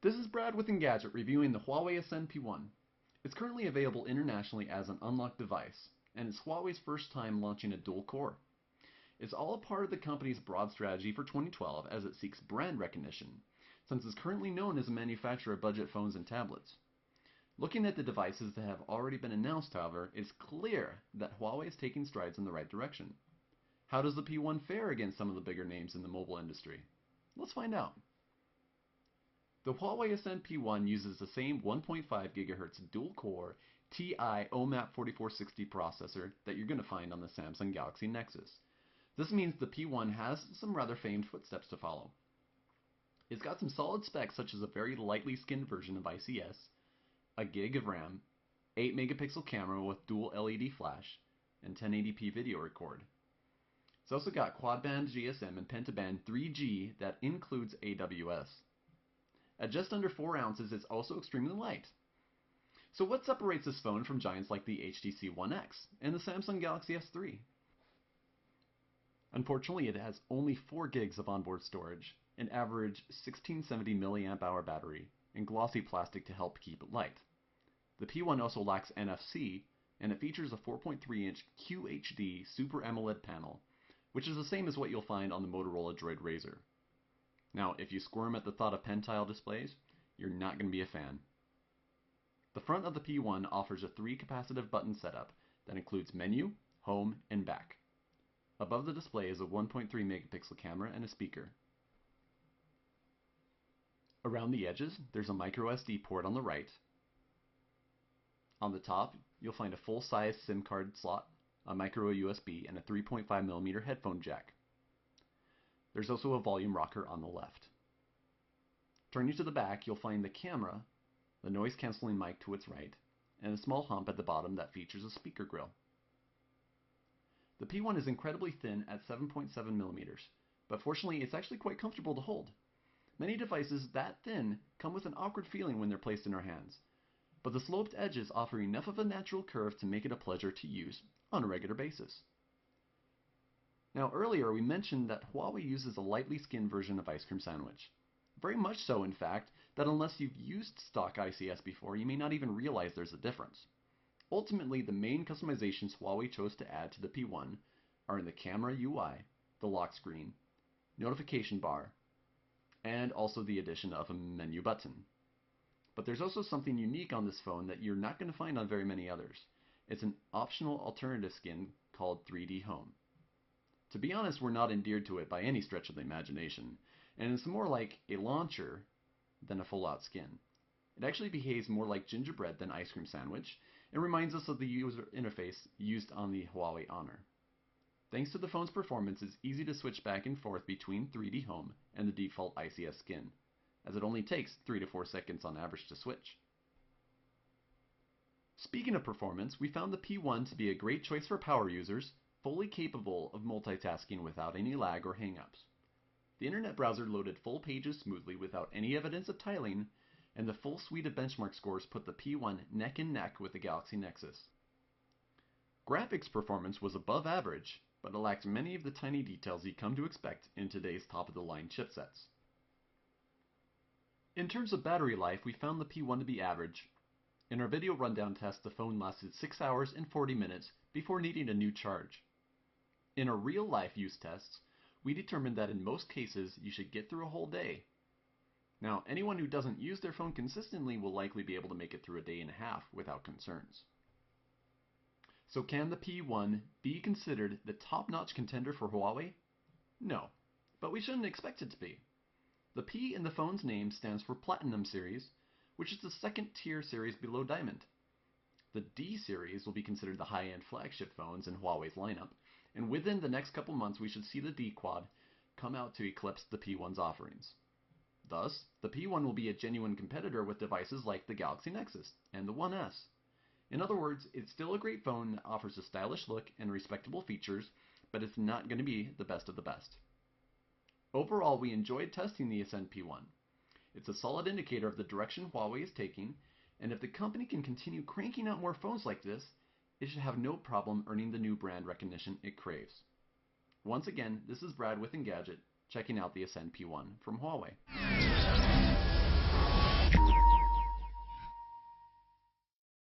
This is Brad with Engadget reviewing the Huawei Ascend P1. It's currently available internationally as an unlocked device, and it's Huawei's first time launching a dual core. It's all a part of the company's broad strategy for 2012 as it seeks brand recognition, since it's currently known as a manufacturer of budget phones and tablets. Looking at the devices that have already been announced, however, it's clear that Huawei is taking strides in the right direction. How does the P1 fare against some of the bigger names in the mobile industry? Let's find out. The Huawei Ascend P1 uses the same 1.5 GHz dual-core TI OMAP 4460 processor that you're going to find on the Samsung Galaxy Nexus. This means the P1 has some rather famed footsteps to follow. It's got some solid specs such as a very lightly skinned version of ICS, a gig of RAM, 8 megapixel camera with dual LED flash, and 1080p video record. It's also got quad-band GSM and pentaband 3G that includes AWS. At just under 4 ounces, it's also extremely light. So what separates this phone from giants like the HTC One X and the Samsung Galaxy S3? Unfortunately, it has only 4 gigs of onboard storage, an average 1670 mAh battery, and glossy plastic to help keep it light. The P1 also lacks NFC, and it features a 4.3-inch QHD Super AMOLED panel, which is the same as what you'll find on the Motorola Droid Razr. Now, if you squirm at the thought of pen-tile displays, you're not going to be a fan. The front of the P1 offers a 3-capacitive button setup that includes menu, home, and back. Above the display is a 1.3 megapixel camera and a speaker. Around the edges, there's a microSD port on the right. On the top, you'll find a full-size SIM card slot, a micro USB, and a 3.5mm headphone jack. There's also a volume rocker on the left. Turning to the back, you'll find the camera, the noise-canceling mic to its right, and a small hump at the bottom that features a speaker grill. The P1 is incredibly thin at 7.7mm, but fortunately it's actually quite comfortable to hold. Many devices that thin come with an awkward feeling when they're placed in our hands, but the sloped edges offer enough of a natural curve to make it a pleasure to use on a regular basis. Now earlier we mentioned that Huawei uses a lightly skinned version of ice cream sandwich. Very much so, in fact, that unless you've used stock ICS before, you may not even realize there's a difference. Ultimately, the main customizations Huawei chose to add to the P1 are in the camera UI, the lock screen, notification bar, and also the addition of a menu button. But there's also something unique on this phone that you're not going to find on very many others. It's an optional alternative skin called 3D Home. To be honest, we're not endeared to it by any stretch of the imagination, and it's more like a launcher than a full-out skin. It actually behaves more like gingerbread than ice cream sandwich, and reminds us of the user interface used on the Huawei Honor. Thanks to the phone's performance, it's easy to switch back and forth between 3D Home and the default ICS skin, as it only takes 3 to 4 seconds on average to switch. Speaking of performance, we found the P1 to be a great choice for power users, fully capable of multitasking without any lag or hang-ups. The internet browser loaded full pages smoothly without any evidence of tiling, and the full suite of benchmark scores put the P1 neck and neck with the Galaxy Nexus. Graphics performance was above average, but it lacked many of the tiny details you come to expect in today's top-of-the-line chipsets. In terms of battery life, we found the P1 to be average. In our video rundown test, the phone lasted 6 hours and 40 minutes before needing a new charge. In our real-life use tests, we determined that in most cases you should get through a whole day. Now, anyone who doesn't use their phone consistently will likely be able to make it through a day and a half without concerns. So can the P1 be considered the top-notch contender for Huawei? No, but we shouldn't expect it to be. The P in the phone's name stands for Platinum Series, which is the second-tier series below Diamond. The D series will be considered the high-end flagship phones in Huawei's lineup, and within the next couple months we should see the D Quad come out to eclipse the P1's offerings. Thus, the P1 will be a genuine competitor with devices like the Galaxy Nexus and the One S. In other words, it's still a great phone that offers a stylish look and respectable features, but it's not going to be the best of the best. Overall, we enjoyed testing the Ascend P1. It's a solid indicator of the direction Huawei is taking, and if the company can continue cranking out more phones like this, it should have no problem earning the new brand recognition it craves. Once again, this is Brad with Engadget, checking out the Ascend P1 from Huawei.